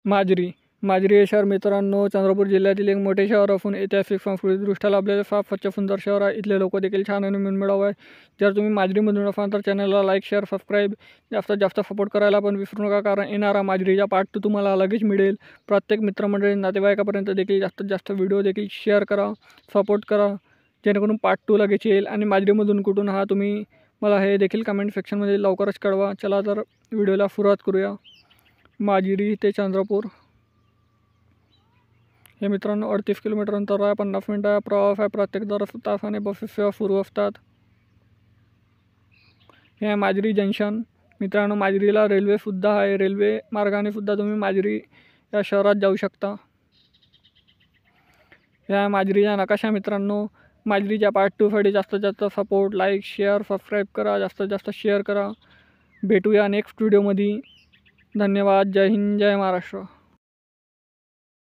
माजरी हे शहर मित्रांनो चंद्रपूर जिल्ह्यातील एक मोठे शहर असून ऐतिहासिक सांस्कृतिकदृष्ट्या लाभलेले फार स्वच्छ सुंदर शहर आहे। इथले लोक देखील छान आणि मनमिळाऊ आहे। जर तुम्ही माजरीमधून असाल तर चॅनलला लाईक शेअर सबस्क्राईब जास्तीत जास्त सपोर्ट करायला पण विसरू नका, कारण येणारा माजरीचा पार्ट 2 तुम्हाला लगेच मिळेल। प्रत्येक मित्रमंडळी नातेवाईकापर्यंत देखील जास्तीत जास्त व्हिडिओ देखील शेअर करा, सपोर्ट करा, जेणेकरून पार्ट 2 लगेच येईल। आणि माजरीमधून कुठून हा तुम्ही मला हे देखील कमेंट सेक्शनमध्ये लवकरच कळवा। चला तर व्हिडिओला सुरुवात करूया। माजरी ते चंद्रपूर हे मित्रांनो 38 किलोमीटर अंतर आहे, 50 मिनिटं प्रवास आहे। प्रत्येक दर तासाने बसेस सेवा सुरू असतात। हे आहे माजरी जंक्शन। मित्रांनो माजरीला रेल्वेसुद्धा आहे, रेल्वे मार्गाने सुद्धा तुम्ही माजरी या शहरात जाऊ शकता। हे आहे माजरीचा नकाशा। मित्रांनो माजरीच्या पार्ट 2साठी जास्तीत जास्त सपोर्ट, लाईक शेअर सबस्क्राईब करा, जास्तीत जास्त शेअर करा। भेटूया नेक्स्ट व्हिडिओमध्ये। धन्यवाद। जय हिंद, जय महाराष्ट्र।